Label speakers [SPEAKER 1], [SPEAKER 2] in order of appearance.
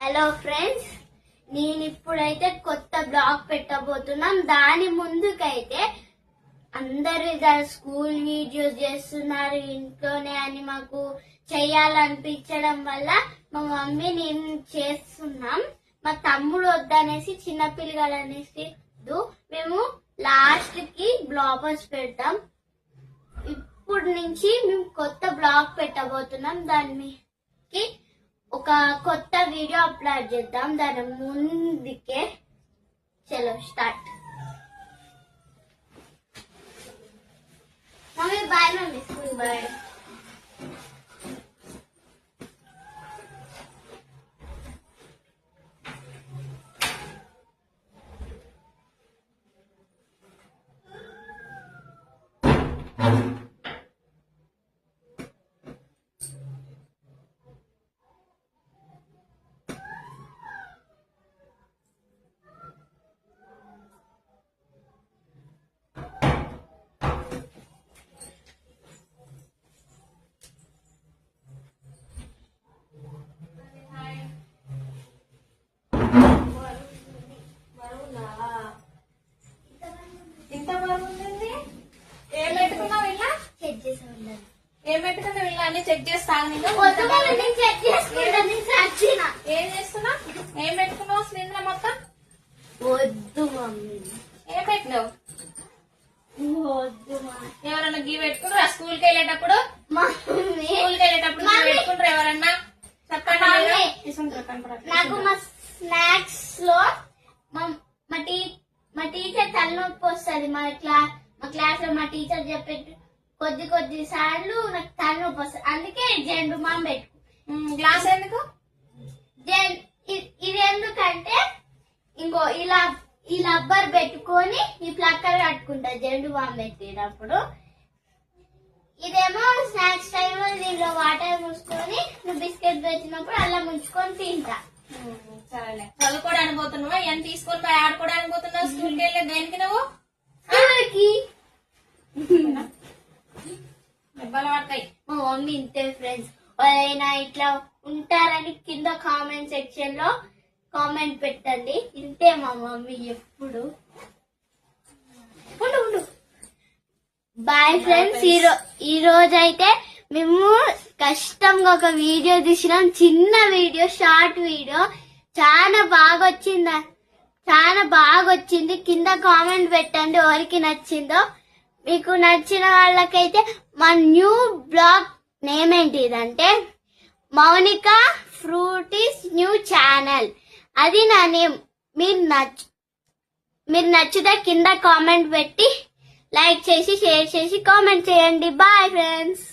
[SPEAKER 1] Hello friends, నేను ఇప్పుడైతే కొత్త బ్లాగ్ పెట్టబోతున్నాం. దాని ముందుకైతే అందరు స్కూల్ వీడియోస్ చేస్తున్నారు ఇంట్లోనే అని మాకు చెయ్యాలనిపించడం వల్ల మా మమ్మీ నేను చేస్తున్నాం. మా తమ్ముడు వద్దనేసి చిన్నపిల్లలు అనేసి మేము లాస్ట్ కి బ్లాగర్స్ పెడతాం. ఇప్పుడు నుంచి మేము కొత్త బ్లాగ్ పెట్టబోతున్నాం. దానికి ఒక కొత్త వీడియో అప్లోడ్ చేద్దాం. దాని ముందుకే చలో start. Mummy bye. Mummy school bye.
[SPEAKER 2] ఏం పెట్టుకున్నావు ఇలా అన్ని చెక్ చేస్తాను. ఏం చేస్తున్నా? ఏం పెట్టుకున్నావు స్క్రీన్ లో మొత్తం?
[SPEAKER 1] వద్దు మమ్మీ.
[SPEAKER 2] ఏం పెట్టినావు?
[SPEAKER 1] వద్దు
[SPEAKER 2] ఎవరన్నా గీ పెట్టుకుంటారా స్కూల్ కి వెళ్ళేటప్పుడు? స్కూల్ కి వెళ్ళేటప్పుడు పెట్టుకుంటారు ఎవరన్నా?
[SPEAKER 1] నాకు మా స్నాక్స్ లో మా టీచర్ తలనొప్పి వస్తుంది. మా క్లాస్ లో మా టీచర్ చెప్పే కొద్ది సార్లు నాకు తలనొప్పి వస్తుంది. అందుకే జెండు మామ పెట్టుకో.
[SPEAKER 2] గ్లాస్ ఎందుకు?
[SPEAKER 1] ఇది ఎందుకంటే ఇంకో ఇలా ఈ రబ్బర్ పెట్టుకొని ఈ ప్లక్కర్ కట్టుకుంటా జెండు మామ పెట్టేటప్పుడు. ఇదేమో స్నాక్స్ టైమ్ లో దీంట్లో వాటర్ మూసుకొని నువ్వు బిస్కెట్ పెట్టినప్పుడు అలా ముంచుకొని తింటా.
[SPEAKER 2] సరేలే. చదువుకోవడానికి పోతున్నావా? ఎంత తీసుకొని పోయి ఆడుకోవడానికి పోతున్నావు? స్కూల్కి వెళ్ళే దేనికి నువ్వు? దెబ్బలు పడతాయి.
[SPEAKER 1] మా మమ్మీ ఇంతే ఫ్రెండ్స్. ఎవరైనా ఇట్లా ఉంటారని కింద కామెంట్ సెక్షన్ లో కామెంట్ పెట్టండి. ఇంతే మా మమ్మీ ఎప్పుడు. Bye friends. ఈ రోజు అయితే మేము కష్టంగా ఒక వీడియో తీసినాం. చిన్న వీడియో, షార్ట్ వీడియో. చాలా బాగా వచ్చింది. కింద కామెంట్ పెట్టండి ఎవరికి నచ్చిందో. మీకు నచ్చిన వాళ్ళకైతే మా న్యూ బ్లాగ్ నేమ్ ఏంటిదంటే మౌనిక ఫ్రూటీస్ న్యూ ఛానల్. అది నా నేమ్. మీరు నచ్చితే కింద కామెంట్ పెట్టి లైక్ చేసి షేర్ చేసి కామెంట్ చేయండి. Bye friends.